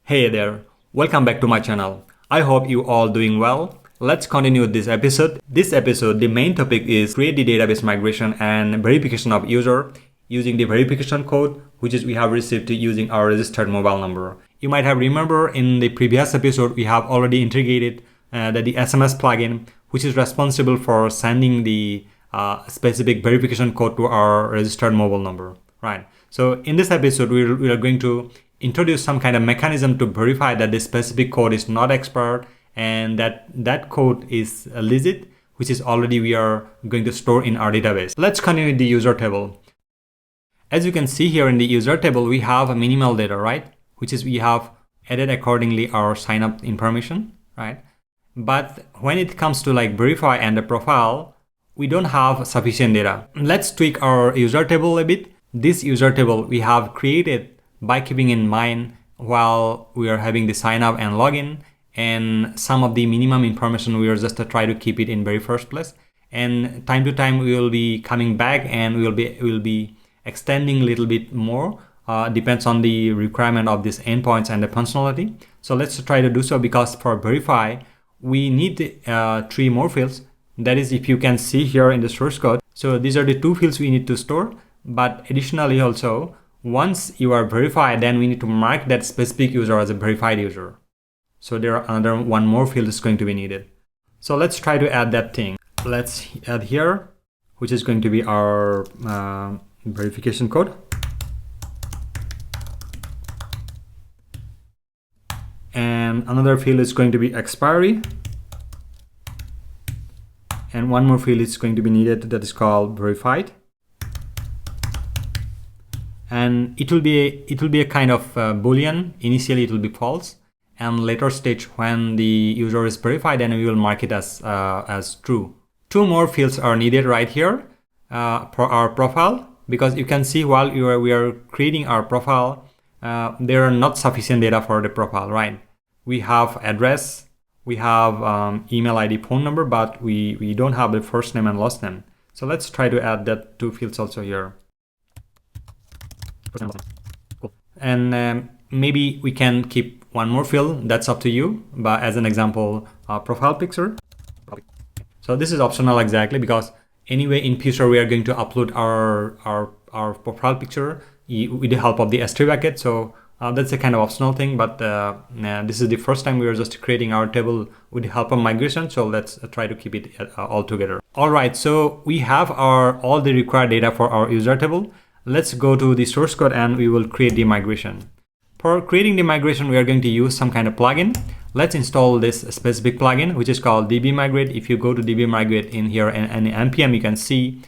Hey there, welcome back to my channel. I hope you all doing well. Let's continue with this episode. This episode, the main topic is create the database migration and verification of user using the verification code, which is we have received using our registered mobile number. You might have remember in the previous episode, we have already integrated the SMS plugin, which is responsible for sending the specific verification code to our registered mobile number, right? So in this episode, we are going to introduce some kind of mechanism to verify that the specific code is not expired and that code is legit, which is already we are going to store in our database. Let's continue with the user table. As you can see here in the user table, we have a minimal data, right? Which is we have added accordingly our sign up information, right? But when it comes to like verify and the profile, we don't have sufficient data. Let's tweak our user table a bit. This user table we have created by keeping in mind while we are having the sign up and login and some of the minimum information we are just to try to keep it in very first place. And time to time we will be coming back and we will be extending a little bit more. Depends on the requirement of these endpoints and the functionality. So let's try to do so because for verify, we need 3 more fields. That is, if you can see here in the source code. So these are the 2 fields we need to store. But additionally also, once you are verified, then we need to mark that specific user as a verified user. So there are another 1 more field is going to be needed. So let's try to add that thing. Let's add here, which is going to be our verification code. And another field is going to be expiry. And 1 more field is going to be needed that is called verified. And it will be a kind of boolean. Initially it will be false, and later stage when the user is verified, then we will mark it as true. 2 more fields are needed right here for our profile, because you can see while we are creating our profile, there are not sufficient data for the profile, right? We have address, we have email ID, phone number, but we don't have the first name and last name. So let's try to add that 2 fields also here. Cool. And maybe we can keep 1 more field, that's up to you, but as an example, profile picture. So this is optional exactly, because anyway in future we are going to upload our profile picture with the help of the S3 bucket. So that's a kind of optional thing, but this is the first time we are just creating our table with the help of migration. So let's try to keep it all together. All right, so we have all the required data for our user table. Let's go to the source code and we will create the migration. For creating the migration, we are going to use some kind of plugin. Let's install this specific plugin, which is called dbmigrate. If you go to dbmigrate in here and npm, you can see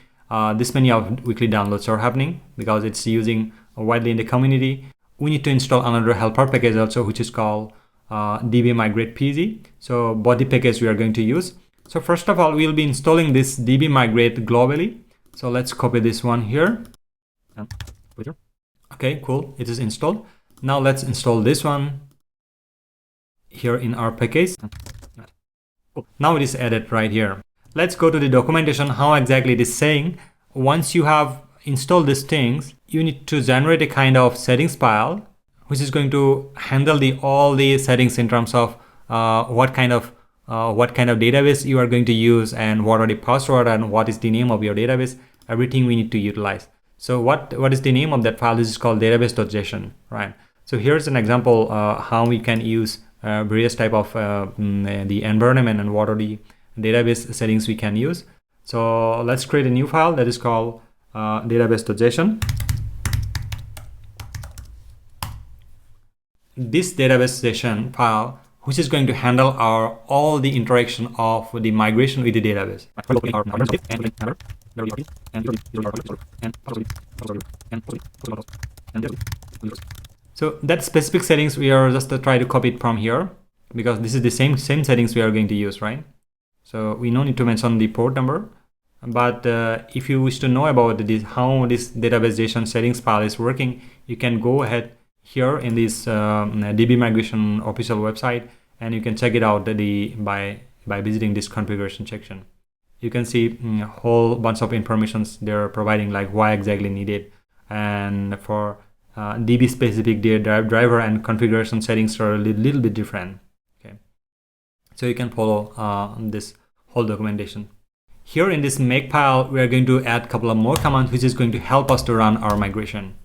this many of weekly downloads are happening because it's using widely in the community. We need to install another helper package also, which is called dbmigrate pg. So both the package we are going to use. So first of all, we'll be installing this dbmigrate globally. So let's copy this one here. Okay, cool, it is installed. Now let's install this one here in our package. Now it is added right here. Let's go to the documentation, how exactly it is saying. Once you have installed these things, you need to generate a kind of settings file, which is going to handle all the settings in terms of what kind of database you are going to use and what are the password and what is the name of your database. Everything we need to utilize. So what is the name of that file? This is called database.json, right? So here's an example how we can use various type of the environment and what are the database settings we can use. So let's create a new file that is called database.json. This database.json file, which is going to handle all the interaction of the migration with the database. So that specific settings we are just to try to copy it from here, because this is the same settings we are going to use, right? So we no need to mention the port number, but if you wish to know about how this database.json settings file is working, you can go ahead here in this DB migration official website and you can check it out by visiting this configuration section. You can see a whole bunch of informations they're providing, like why exactly needed, and for DB specific driver and configuration settings are a little bit different. Okay, so you can follow this whole documentation. Here in this makefile, we are going to add a couple of more commands, which is going to help us to run our migration.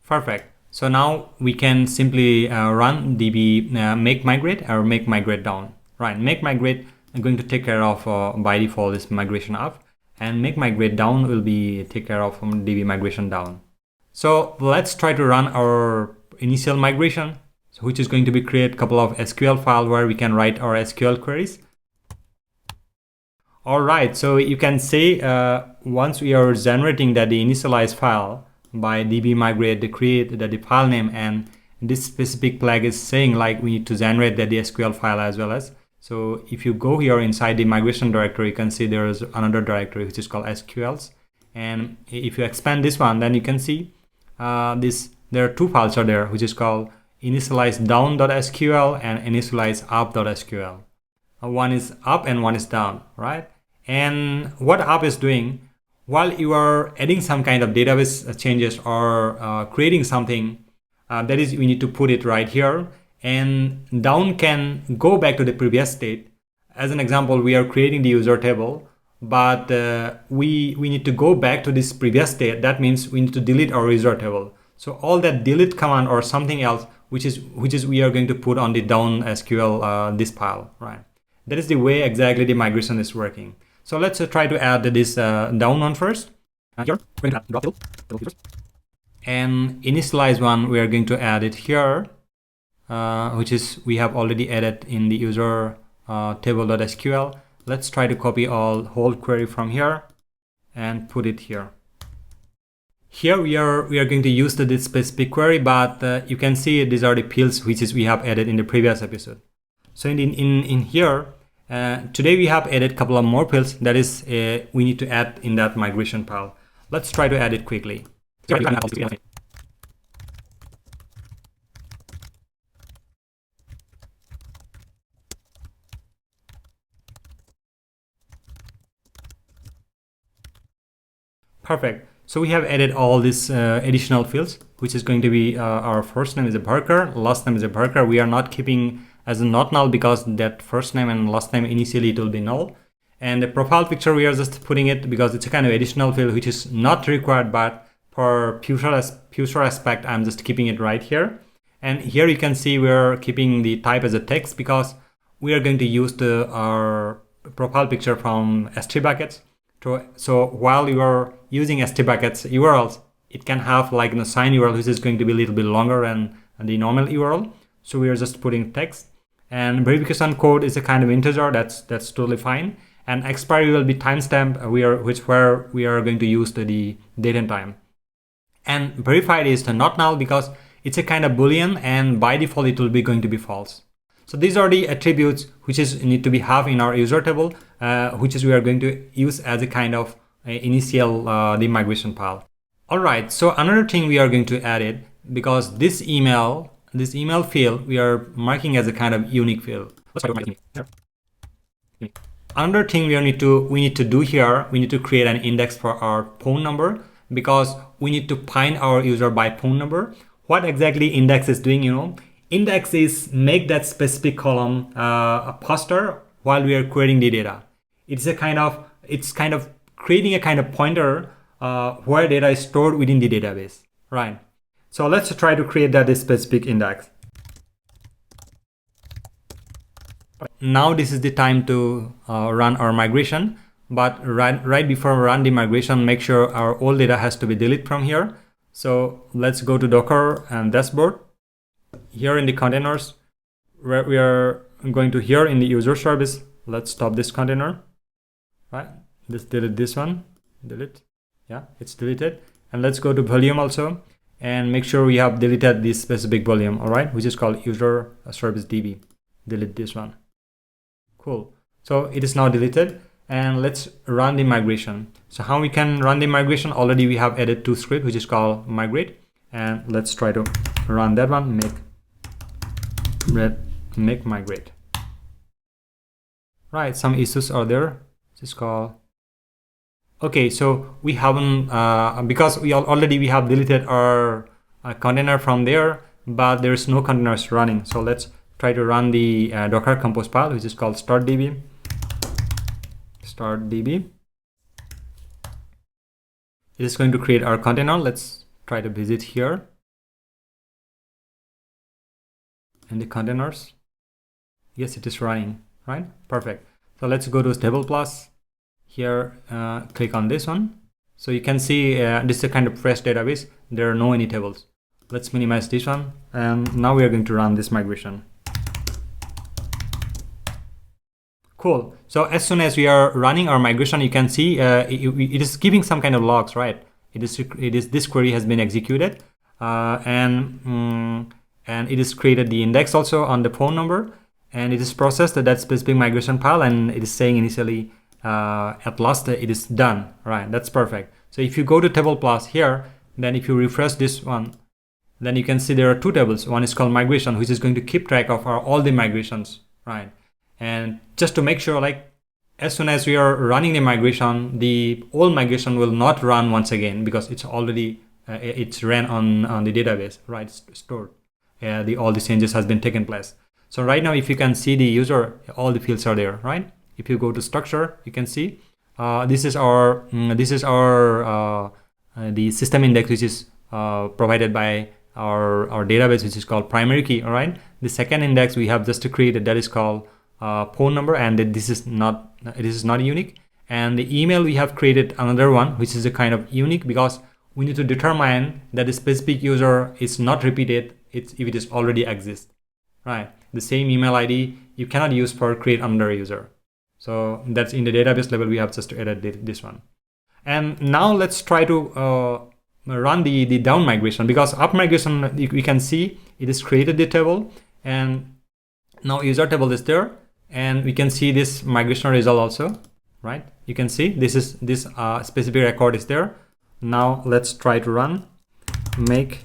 Perfect. So now we can simply run db make migrate or make migrate down. Right, make migrate I'm going to take care of by default this migration up, and make migrate down will be take care of db migration down. So let's try to run our initial migration, which is going to be create a couple of SQL file where we can write our SQL queries. All right, so you can say once we are generating that the initialize file by db migrate, the create the file name, and this specific flag is saying like we need to generate that the SQL file as well as. So if you go here inside the migration directory, you can see there is another directory which is called SQLs. And if you expand this one, then you can see there are two files are there, which is called initialize down.sql and initialize up.sql. One is up and one is down, right? And what up is doing, while you are adding some kind of database changes or creating something, that is, we need to put it right here. And down can go back to the previous state. As an example, we are creating the user table, but we need to go back to this previous state. That means we need to delete our user table. So all that delete command or something else, which is we are going to put on the down SQL this file, right? That is the way exactly the migration is working. So let's try to add this down one first. Here, we're going to add drop table first. And initialize one, we are going to add it here, which is we have already added in the user table.sql. Let's try to copy whole query from here and put it here. Here we are going to use this specific query, but you can see these are the fields which we have added in the previous episode. So in here, today we have added a couple of more fields that is we need to add in that migration file. Let's try to add it quickly. Perfect. So we have added all these additional fields, which is going to be our first name is a Barker, last name is a Barker. We are not keeping as a not null because that first name and last name initially it will be null. And the profile picture we are just putting it because it's a kind of additional field which is not required, but for future aspect I'm just keeping it right here. And here you can see we're keeping the type as a text because we are going to use our profile picture from S3 buckets. So while you are using S3 buckets URLs, it can have like a sign URL which is going to be a little bit longer than the normal URL. So we are just putting text, and verification code is a kind of integer. That's totally fine. And expiry will be timestamp, where we are going to use the date and time. And verified is not null because it's a kind of boolean, and by default it will be going to be false. So these are the attributes which need to be have in our user table, which is we are going to use as a kind of initial the migration file. All right. So another thing we are going to add it because this email field we are marking as a kind of unique field. Let's try to make it here. Another thing we need to do here, we need to create an index for our phone number because we need to find our user by phone number. What exactly index is doing, index is make that specific column faster while we are querying the data. It's kind of creating a kind of pointer where data is stored within the database, right? So let's try to create this specific index. Now this is the time to run our migration, but right before we run the migration, make sure our old data has to be deleted from here. So let's go to Docker and dashboard. Here in the containers, where we are going to here in the user service, let's stop this container, right? Let's delete this one, delete. Yeah, it's deleted. And let's go to volume also and make sure we have deleted this specific volume, all right, which is called user service DB. Delete this one. Cool. So it is now deleted, and let's run the migration. So how we can run the migration? Already we have added two scripts, which is called migrate, and let's try to run that one. Make migrate. right? Some issues are there. This is called. Okay, so we haven't because we have deleted our container from there, but there's no containers running. So let's try to run the Docker Compose file, which is called startdb. Startdb. It is going to create our container. Let's try to visit here in the containers. Yes, it is running, right? Perfect. So let's go to table plus. Here, click on this one. So you can see this is a kind of fresh database. There are no any tables. Let's minimize this one. And now we are going to run this migration. Cool. So as soon as we are running our migration, you can see it is giving some kind of logs, right? It is this query has been executed, and it is created the index also on the phone number, and it is processed that specific migration file, and it is saying initially at last it is done, right? That's perfect. So if you go to table plus here, then if you refresh this one, then you can see there are two tables. One is called migration, which is going to keep track of all the migrations, right? And just to make sure, like as soon as we are running the migration, the old migration will not run once again because it's already it's ran on the database, right? Stored. All the changes has been taken place. So right now, if you can see the user, all the fields are there, right? If you go to structure, you can see this is our the system index, which is provided by our database, which is called primary key. All right. The second index we have just created, that is called phone number, and this is not unique. And the email, we have created another one, which is a kind of unique, because we need to determine that the specific user is not repeated if it is already exists, right? The same email ID you cannot use for create another user. So that's in the database level, we have just added this one. And now let's try to run the down migration, because up migration, we can see it is created the table, and now user table is there, and we can see this migration result also, right? You can see this specific record is there. Now let's try to run make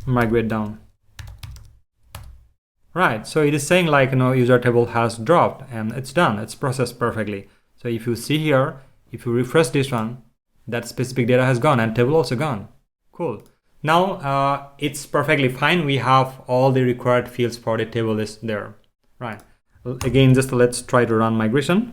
migrate down. Right, so it is saying like, user table has dropped, and it's done. It's processed perfectly. So if you see here, if you refresh this one, that specific data has gone and table also gone. Cool. Now it's perfectly fine. We have all the required fields for the table is there, right? Again, just let's try to run migration.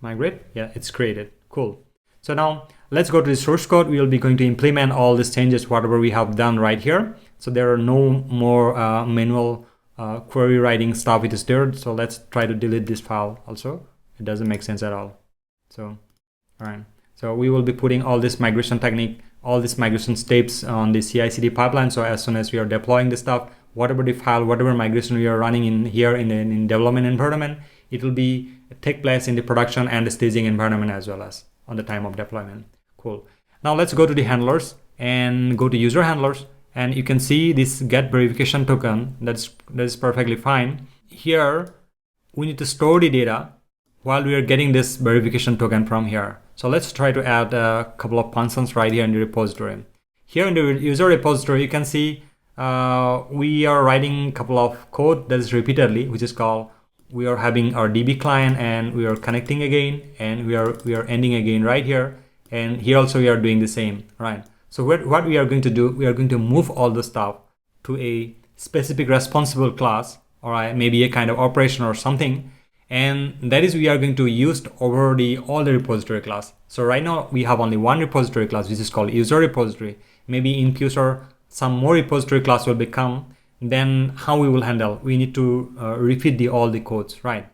Migrate, yeah, it's created. Cool. So now let's go to the source code. We will be going to implement all these changes, whatever we have done right here. So there are no more manual query writing stuff. It is there. So let's try to delete this file also. It doesn't make sense at all. So, all right. So we will be putting all this migration technique, all these migration steps on the CI/CD pipeline. So as soon as we are deploying the stuff, whatever the file, whatever migration we are running in here in development environment, it will be take place in the production and the staging environment as well as on the time of deployment. Cool. Now let's go to the handlers and go to user handlers, and you can see this get verification token. That is perfectly fine. Here we need to store the data while we are getting this verification token from here. So let's try to add a couple of functions right here in the repository. Here in the user repository, you can see we are writing a couple of code that is repeatedly, which is called, we are having our DB client, and we are connecting again, and we are ending again right here. And here also we are doing the same, right? So what we are going to do, we are going to move all the stuff to a specific responsible class, or maybe a kind of operation or something. And that is, we are going to use over all the repository class. So right now we have only one repository class, which is called user repository. Maybe in future, some more repository class will become. Then how we will handle, we need to repeat all the codes, right?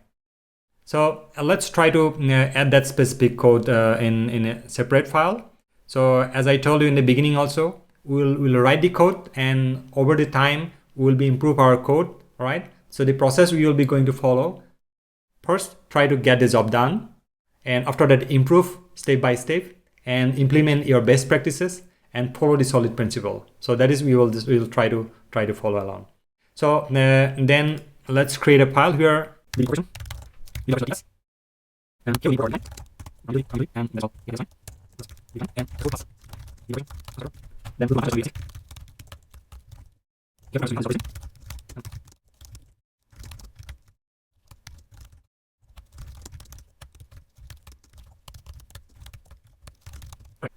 So let's try to add that specific code in a separate file. So as I told you in the beginning also, we'll write the code, and over the time we'll be improve our code, right? So the process we will be going to follow: first, try to get the job done, and after that, improve step by step and implement your best practices and follow the solid principle. So that is, we will try to follow along. So then let's create a file here. And here we coordinate. And that's all. And then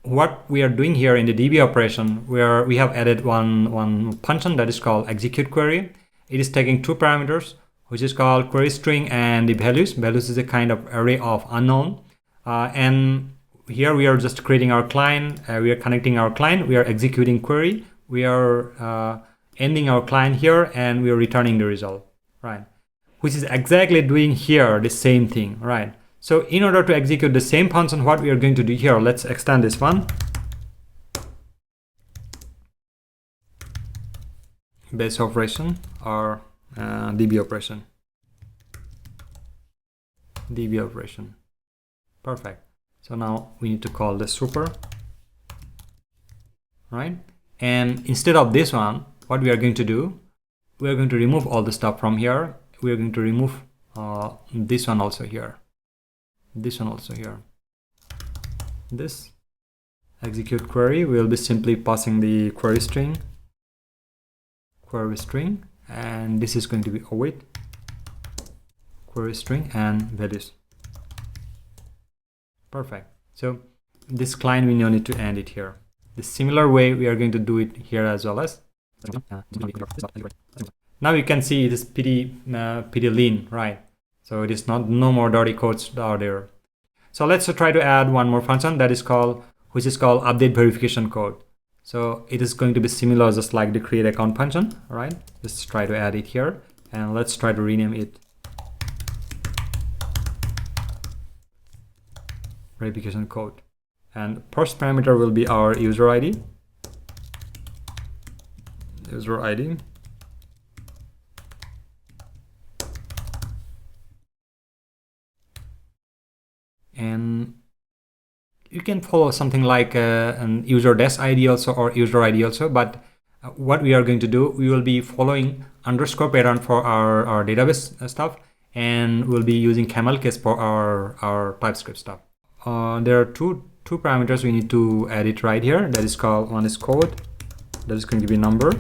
What we are doing here in the DB operation, where we have added one function that is called execute query. It is taking two parameters, which is called query string and the values. Values is a kind of array of unknown. And here we are just creating our client. We are connecting our client. We are executing query. We are ending our client here, and we are returning the result, right? Which is exactly doing here the same thing, right? So in order to execute the same function, what we are going to do here, let's extend this one. Base operation or DB operation. DB operation. Perfect. So now we need to call this super, right? And instead of this one, what we are going to do, we are going to remove all the stuff from here. We are going to remove this one also here. This one also here. This execute query will be simply passing the query string, and this is going to be await query string and values. Perfect. So this client, we no need to end it here. The similar way we are going to do it here as well as. Now you can see it is pretty lean, right? So it is no more dirty codes are there. So let's try to add one more function that is called, which is called update verification code. So it is going to be similar just like the create account function, right? Just try to add it here, and let's try to rename it verification code. And first parameter will be our user ID. User ID. And you can follow something like an user desk ID also or user ID also, but what we are going to do, we will be following underscore pattern for our database stuff, and we'll be using camel case for our TypeScript stuff. There are two parameters we need to add it right here. That is called, one is code, that is going to be number,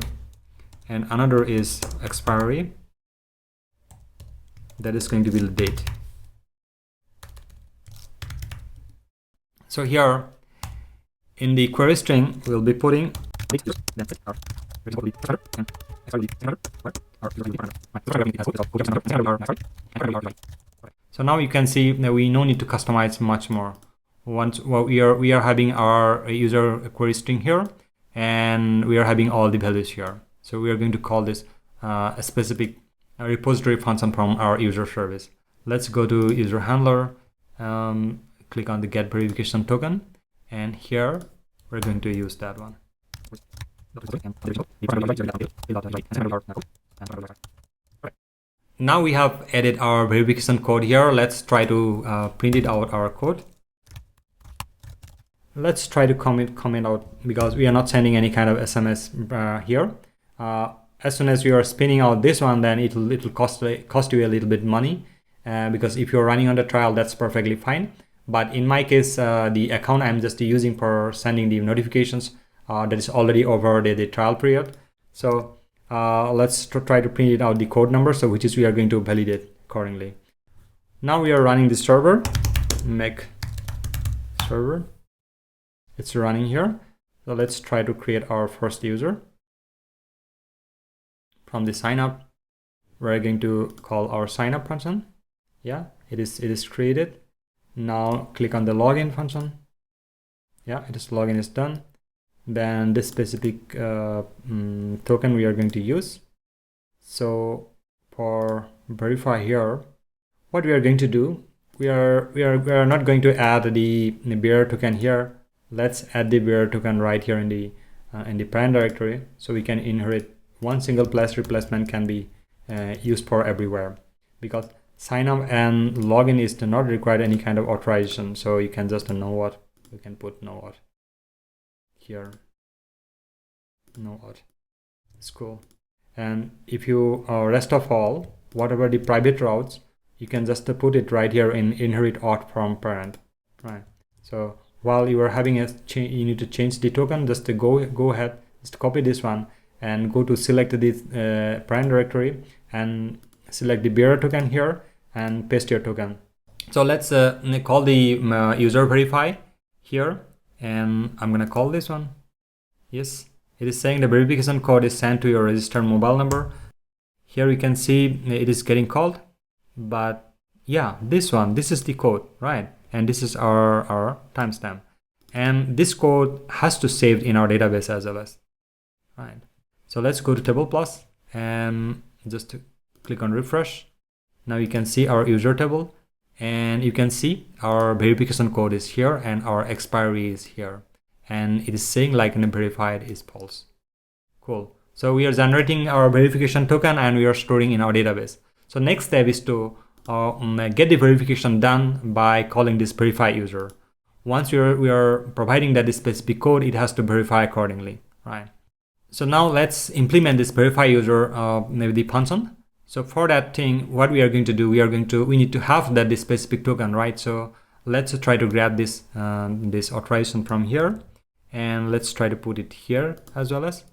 and another is expiry, that is going to be the date. So here in the query string, we'll be putting so now you can see that we no need to customize much more. Once we are having our user query string here, and we are having all the values here. So we are going to call this a specific repository function from our user service. Let's go to user handler. Click on the get verification token, and here we're going to use that one. Now we have added our verification code here. Let's try to print it out, our code. Let's try to comment out, because we are not sending any kind of SMS here. As soon as you are spinning out this one, then it'll cost you a little bit money, because if you're running on the trial, that's perfectly fine. But in my case, the account I'm just using for sending the notifications, that is already over the trial period. So let's try to print it out the code number, so which is we are going to validate accordingly. Now we are running the server, make server. It's running here. So let's try to create our first user. From the sign up, we're going to call our sign up function. Yeah, it is created. Now click on the login function. Yeah, login is done. Then this specific token we are going to use. So for verify here, what we are going to do, we are not going to add the bearer token here. Let's add the bearer token right here in the parent directory, so we can inherit one single place replacement can be used for everywhere, because sign up and login is not required any kind of authorization. So you can just know what we can put know what here, know what. It's cool. And if you rest of all, whatever the private routes, you can just put it right here in inherit auth from parent, right? So while you are having you need to change the token, just to go ahead, just copy this one and go to select this parent directory and select the bearer token here and paste your token. So let's call the user verify here, and I'm gonna call this one. Yes, it is saying the verification code is sent to your registered mobile number. Here you can see it is getting called, but yeah, this is the code, right? And this is our timestamp, and this code has to save in our database as well as, right? So let's go to table plus and just click on refresh. Now you can see our user table, and you can see our verification code is here and our expiry is here, and it is saying like verified is false. Cool. So we are generating our verification token and we are storing in our database. So next step is to get the verification done by calling this verify user. Once we are providing that specific code, it has to verify accordingly, right? So now let's implement this verify user maybe the function. So for that thing, what we are going to do, we need to have that this specific token, right? So let's try to grab this this authorization from here, and let's try to put it here as well as.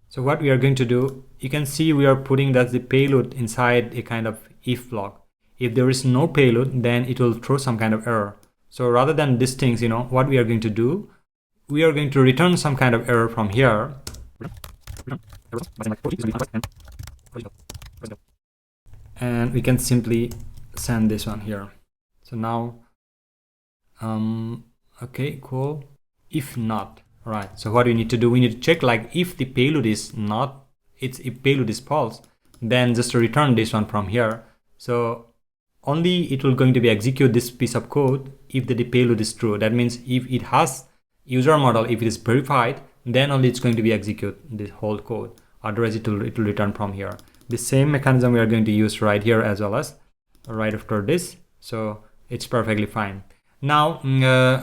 So what we are going to do, you can see we are putting that the payload inside a kind of if block. If there is no payload, then it will throw some kind of error. So rather than these things, what we are going to do, we are going to return some kind of error from here. And we can simply send this one here. So now, okay, cool. If not, right. So what we need to do, we need to check like if the payload is not, if payload is false, then just return this one from here. So only it will going to be execute this piece of code if the payload is true. That means if it has user model, if it is verified, then only it's going to be execute this whole code. Otherwise it will return from here. The same mechanism we are going to use right here as well as right after this. So it's perfectly fine. Now,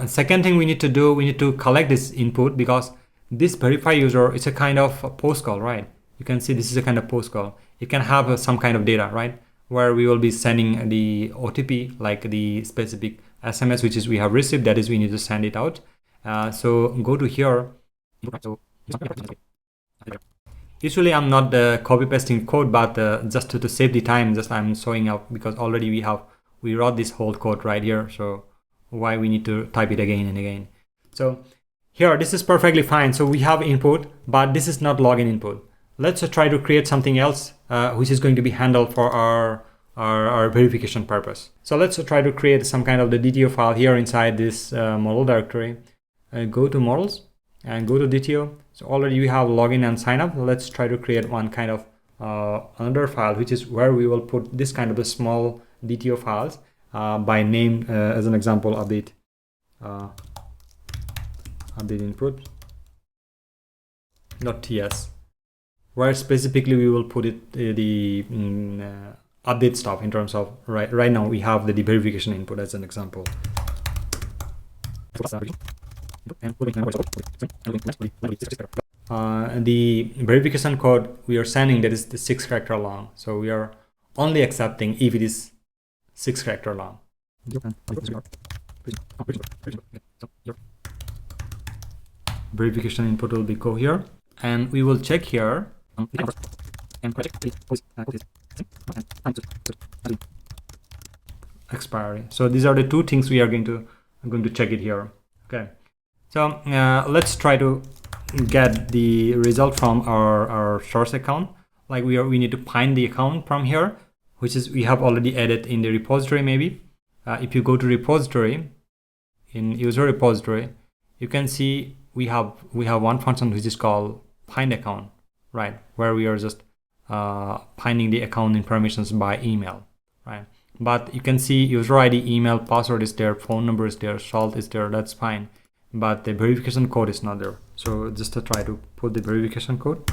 second thing we need to do, we need to collect this input, because this verify user is a kind of post call, right? You can see this is a kind of post call. It can have some kind of data, right? Where we will be sending the OTP, like the specific SMS, which is we have received, that is we need to send it out. So go to here. Usually I'm not copy pasting code, but just to save the time, just I'm showing up because already we wrote this whole code right here. So why we need to type it again and again? So here, this is perfectly fine. So we have input, but this is not login input. Let's try to create something else which is going to be handled for our verification purpose. So let's try to create some kind of the DTO file here inside this model directory. Go to models and go to DTO. So already we have login and sign up. Let's try to create one kind of another file, which is where we will put this kind of a small DTO files by name as an example update input .ts, where specifically we will put it the update stuff in terms of right now we have the verification input as an example. The verification code we are sending, that is the 6 character long. So we are only accepting if it is 6 character long. Verification input will be go here, and we will check here. Expiry. So these are the two things we are going to check it here. Okay. So let's try to get the result from our source account. Like we need to find the account from here, which is we have already added in the repository. Maybe if you go to repository, in user repository, you can see we have one function which is called find account, right? Where we are just finding the account informations by email, right? But you can see user ID, email, password is there, phone number is there, salt is there, that's fine. But the verification code is not there. So just to try to put the verification code.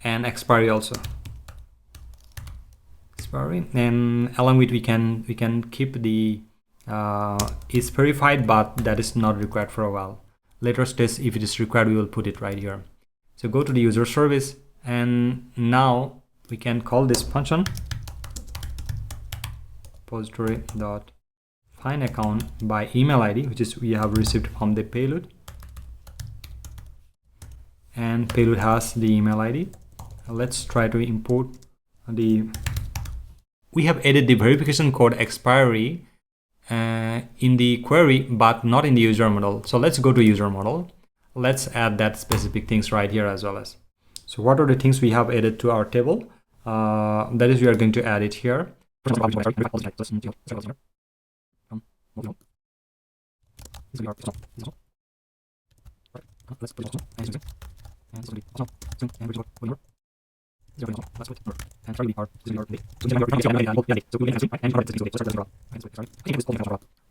And expiry also. Expiry. And along with we can keep the is verified, but that is not required for a while. Later stage, if it is required, we will put it right here. So go to the user service, and now we can call this function repository.find account by email ID, which is we have received from the payload, and payload has the email ID. Let's try to import we have added the verification code expiry in the query, but not in the user model. So let's go to user model. Let's add that specific things right here as well as. So what are the things we have added to our table? That is, we are going to add it here.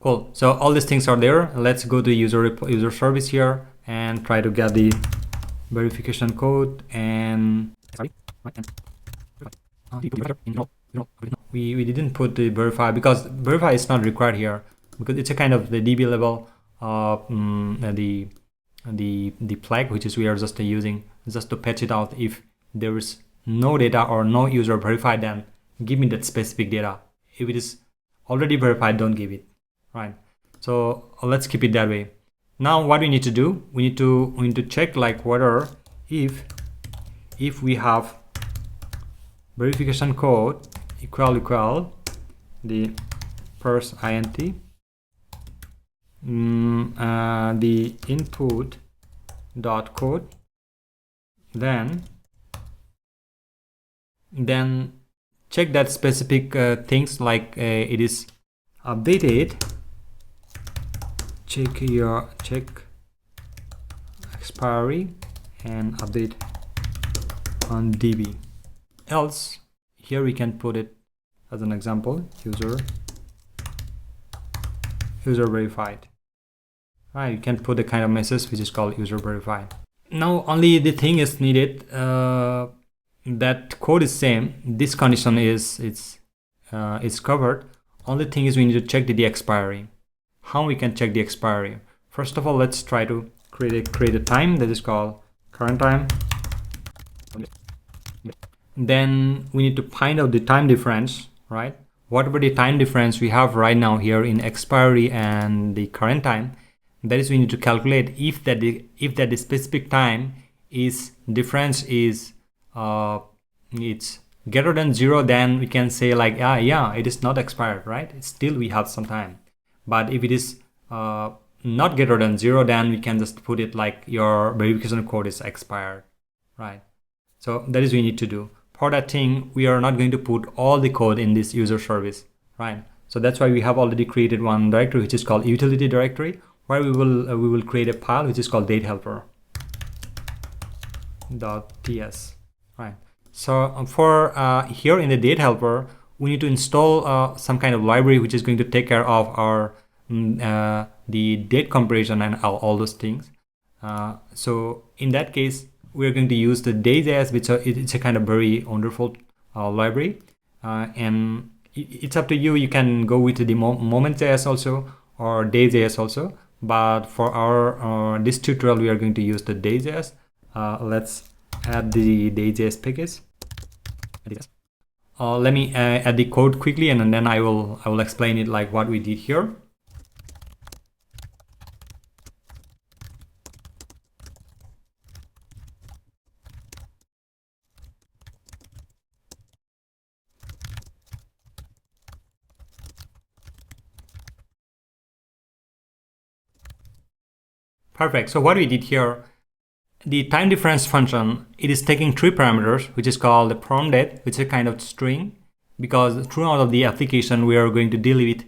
Cool. So all these things are there. Let's go to user service here and try to get the verification code and we didn't put the verify because verify is not required here because it's a kind of the DB level the flag which is we are just using just to patch it out. If there is no data or no user verified, then give me that specific data. If it is already verified, don't give it, right? So let's keep it that way. Now what we need to do, we need to check like whether if we have verification code equal the first int the input dot code, then check that specific things like it is updated. Check expiry and update on DB. Else here we can put it as an example, user verified. Right, you can put a kind of message which is called user verified. Now only the thing is needed, that code is same, this condition is covered. Only thing is we need to check the expiry. How we can check the expiry? First of all, let's try to create a time that is called current time. Then we need to find out the time difference, right? Whatever the time difference we have right now here in expiry and the current time, that is we need to calculate if the specific time is difference is it's greater than 0, then we can say like yeah it is not expired, right? Still we have some time. But if it is not greater than 0, then we can just put it like your verification code is expired, right? So that is what we need to do. For that thing, we are not going to put all the code in this user service, right? So that's why we have already created one directory which is called utility directory, where we will create a file which is called datehelper.ts, right? So for here in the date helper, we need to install some kind of library which is going to take care of our the date comparison and all those things. So in that case, we are going to use the Nodejs, which it's a kind of very wonderful library, and it's up to you. You can go with the Moment.js also or Nodejs also, but for our this tutorial we are going to use the Nodejs. Let's add the Nodejs package. Let me add the code quickly, and then I will explain it like what we did here. Perfect. So what we did here, the time difference function, it is taking 3 parameters, which is called the from date, which is a kind of string, because throughout of the application we are going to deal with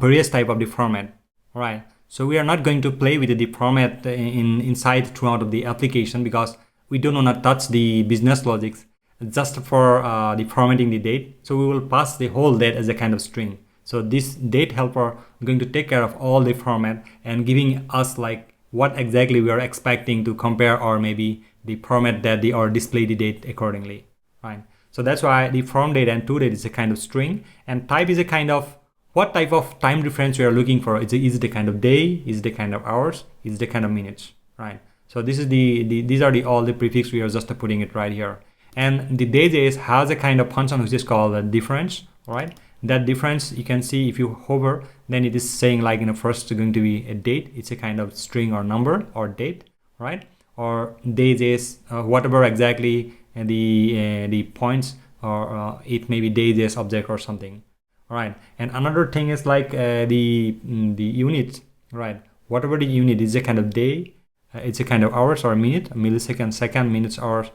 various type of the format, right? So we are not going to play with the format inside throughout of the application, because we do not touch the business logics, just for the formatting the date. So we will pass the whole date as a kind of string. So this date helper is going to take care of all the format and giving us like what exactly we are expecting to compare, or maybe the format that or display the date accordingly, right? So that's why the from date and to date is a kind of string, and type is a kind of what type of time difference we are looking for. Is it a kind of day? Is it a kind of hours? Is it a kind of minutes, right? So this is these are all the prefix. We are just putting it right here. And the Nodejs has a kind of function which is called a difference, right? That difference, you can see if you hover, then it is saying like first going to be a date. It's a kind of string or number or date, right? Or Nodejs, whatever exactly the points, or it may be Nodejs object or something, All right, and another thing is like the unit, right? Whatever the unit is, a kind of day, it's a kind of hours or minute, millisecond, second, minutes, hours.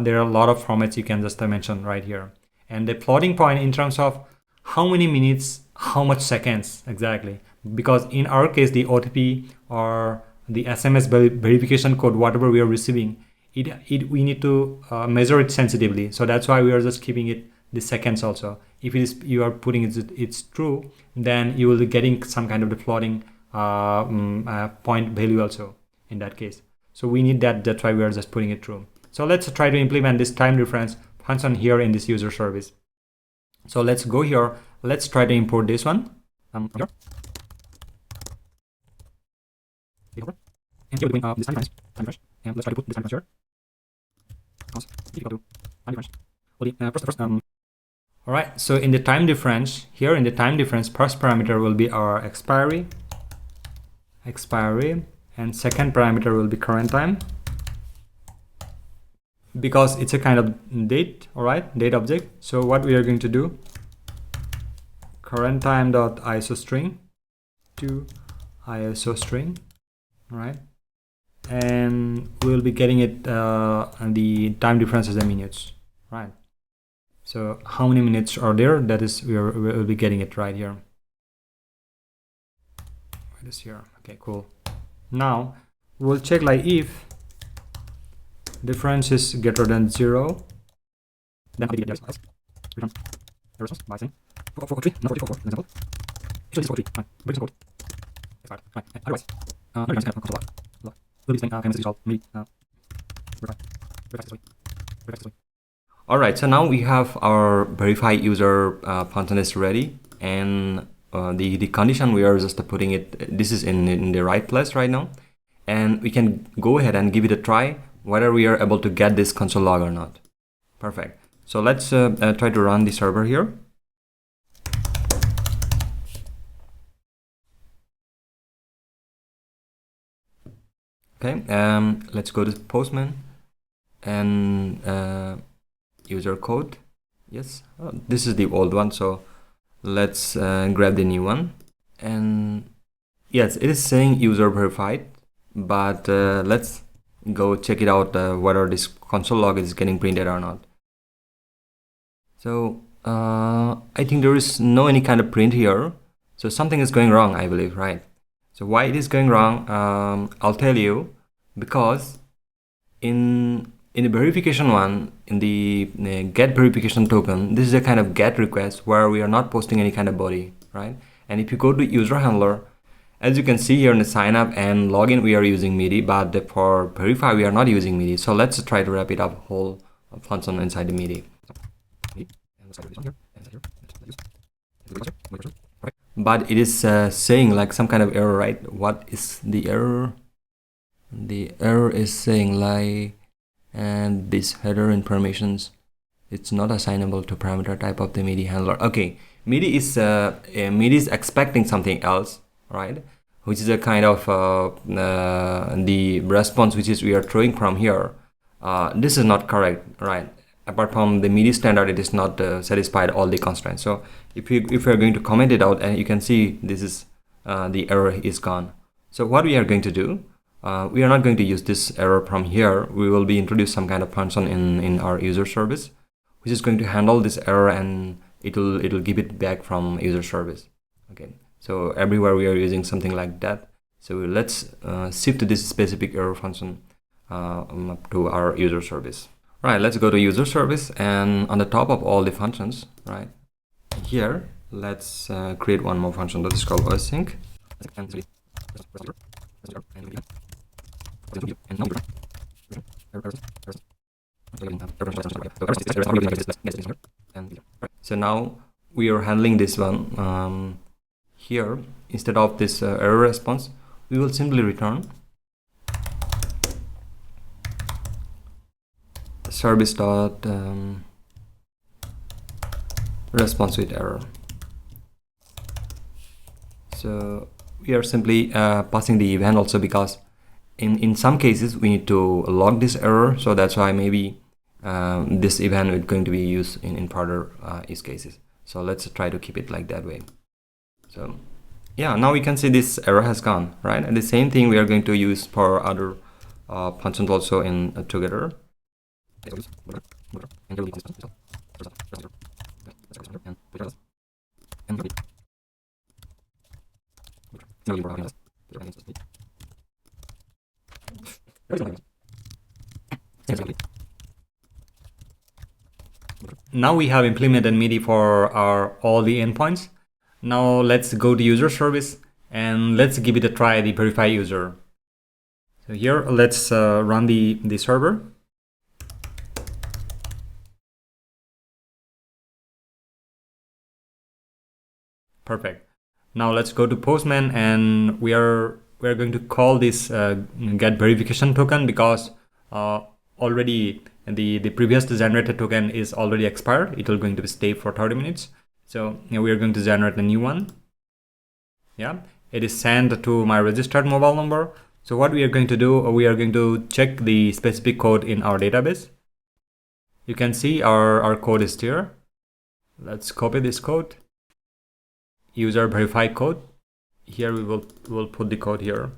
There are a lot of formats you can just mention right here. And the floating point in terms of how many minutes, how much seconds exactly. Because in our case, the OTP or the SMS verification code, whatever we are receiving, we need to measure it sensitively. So that's why we are just keeping it the seconds also. If you are putting it's true, then you will be getting some kind of the floating point value also in that case. So we need that. That's why we are just putting it true. So let's try to implement this time difference function here in this user service. So let's go here. Let's try to import this one from here. And here we're doing this time difference, and let's try to put this time difference here. Equal to time difference. All right. So in the time difference here, in the time difference, first parameter will be our expiry, and second parameter will be current time. Because it's a kind of date, all right, date object. So what we are going to do, current time dot ISO string to ISO string, all right, and we'll be getting it the time difference as a minutes, right? So how many minutes are there? That is, we'll be getting it right here. Right is here. Okay, cool. Now we'll check like if difference is greater than 0, then return error response by saying 443, not 44, for example. Usually 43, fine. Break some code. Expired, right. Otherwise, no difference can console log. We'll be saying can message resolve, maybe verify this way. All right, so now we have our verify user function is ready, and the condition we are just putting it. This is in the right place right now, and we can go ahead and give it a try, whether we are able to get this console log or not. Perfect. So let's try to run the server here. Okay, let's go to Postman and user code. Yes, this is the old one, so let's grab the new one. And yes, it is saying user verified, but let's go check it out whether this console log is getting printed or not. So I think there is no any kind of print here, so something is going wrong, I believe, right? So why it is going wrong, I'll tell you. Because in the verification one, in the get verification token, this is a kind of get request where we are not posting any kind of body, right? And if you go to user handler, as you can see here in the sign up and login, we are using MIDI, but for verify, we are not using MIDI. So let's try to wrap it up whole function inside the MIDI. But it is saying like some kind of error, right? What is the error? The error is saying like, and this header informations, it's not assignable to parameter type of the MIDI handler. Okay, MIDI is expecting something else, right? Which is a kind of the response which is we are throwing from here. This is not correct, right? Apart from the MIDI standard, it is not satisfied all the constraints. So if you are going to comment it out, and you can see this is the error is gone. So what we are going to do, we are not going to use this error from here. We will be introduce some kind of function in our user service, which is going to handle this error, and it'll give it back from user service. Okay, so everywhere we are using something like that. So let's shift this specific error function to our user service. Right, let's go to user service, and on the top of all the functions, right here, let's create one more function that is called async. So now we are handling this one here. Instead of this error response, we will simply return service dot response with error. So we are simply passing the event also, because in some cases we need to log this error, so that's why maybe this event is going to be used in further use cases. So let's try to keep it like that way. So yeah, now we can see this error has gone, right? And the same thing we are going to use for other functions also in together. Now we have implemented MIDI for all the endpoints. Now let's go to user service and let's give it a try, the verify user. So here let's run the server. Perfect. Now let's go to Postman, and we're going to call this get verification token, because already the previous generated token is already expired. It will going to stay for 30 minutes. So we are going to generate a new one. Yeah, it is sent to my registered mobile number. So what we are going to do, we are going to check the specific code in our database. You can see our code is here. Let's copy this code. User verify code. Here we'll put the code here.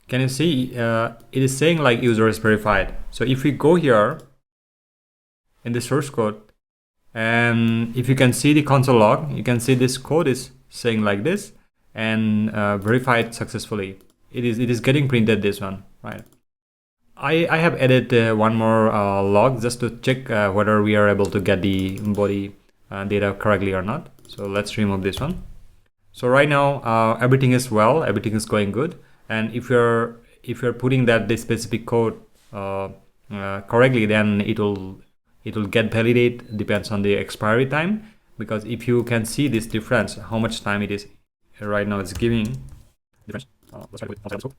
Can you see it is saying like user is verified. So if we go here in the source code, and if you can see the console log, you can see this code is saying like this, and verified successfully. It is getting printed, this one, right? I have added one more log just to check whether we are able to get the body data correctly or not. So let's remove this one. So right now everything is well, everything is going good. And if you're putting the specific code correctly, then it will get validate, depends on the expiry time. Because if you can see this difference, how much time it is right now, it's giving difference. Let's try to put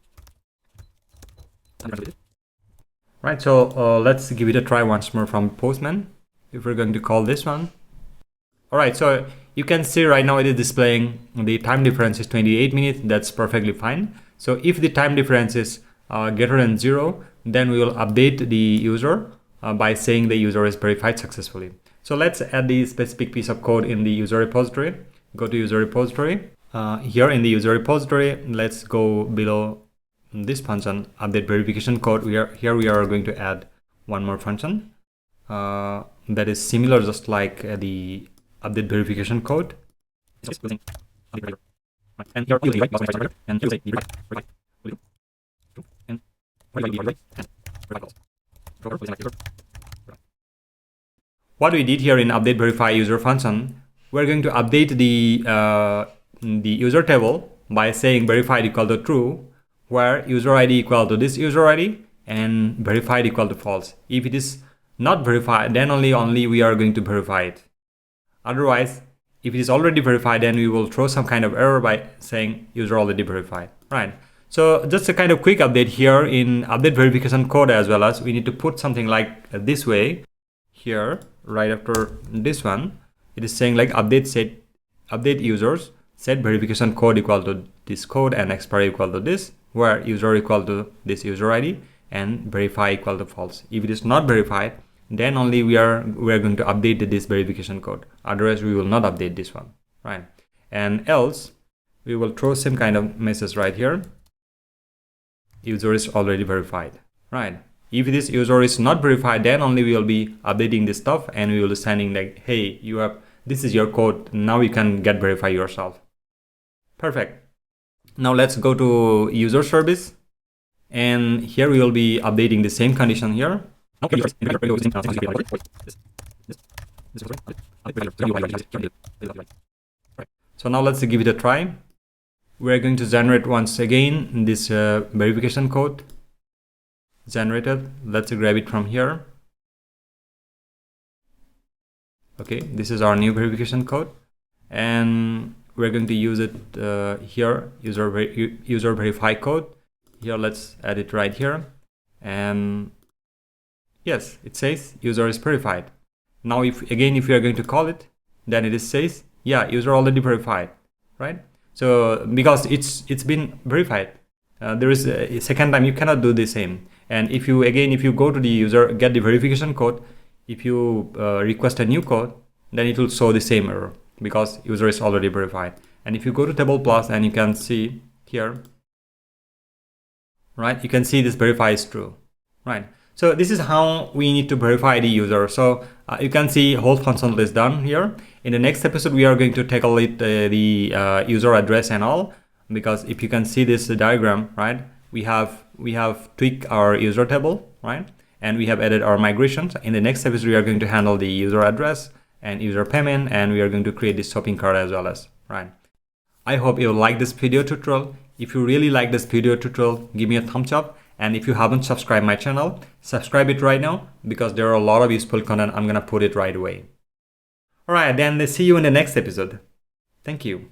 right, so let's give it a try once more from Postman. If we're going to call this one. All right, so you can see right now it is displaying the time difference is 28 minutes. That's perfectly fine. So if the time difference is greater than 0, then we will update the user by saying the user is verified successfully. So let's add the specific piece of code in the user repository. Go to user repository. Here in the user repository, let's go below this function, update verification code. We are going to add one more function that is similar, just like the update verification code. And here what we did here in update verify user function, we're going to update the user table by saying verified equal to true, where user ID equal to this user ID and verified equal to false. If it is not verified, then only we are going to verify it. Otherwise, if it is already verified, then we will throw some kind of error by saying user already verified, right? So just a kind of quick update here in update verification code, as well as we need to put something like this way here, right after this one. It is saying like update users set verification code equal to this code and expiry equal to this, where user equal to this user ID and verify equal to false. If it is not verified, then only we are going to update this verification code. Otherwise, we will not update this one, right? And else we will throw some kind of message right here. User is already verified, right? If this user is not verified, then only we will be updating this stuff, and we will be sending like, hey, this is your code. Now you can get verify yourself. Perfect. Now let's go to user service, and here we will be updating the same condition here. So now let's give it a try. We're going to generate once again this verification code generated. Let's grab it from here. Okay, this is our new verification code, and we're going to use it here, user verify code. Here, let's add it right here, and yes, it says user is verified. Now if you are going to call it, then it says, yeah, user already verified, right? So because it's been verified, there is a second time you cannot do the same. And if you go to the user get the verification code, if you request a new code, then it will show the same error because user is already verified. And if you go to table plus, and you can see here, right, you can see this verify is true, right? So this is how we need to verify the user. So you can see whole function is done here. In the next episode, we are going to tackle it, the user address and all, because if you can see this diagram, right, we have tweaked our user table, right, and we have added our migrations. In the next episode, we are going to handle the user address and user payment, and we are going to create this shopping cart as well as, right. I hope you like this video tutorial. If you really like this video tutorial, give me a thumbs up. And if you haven't subscribed my channel, subscribe it right now, because there are a lot of useful content. I'm gonna put it right away. All right, then see you in the next episode. Thank you.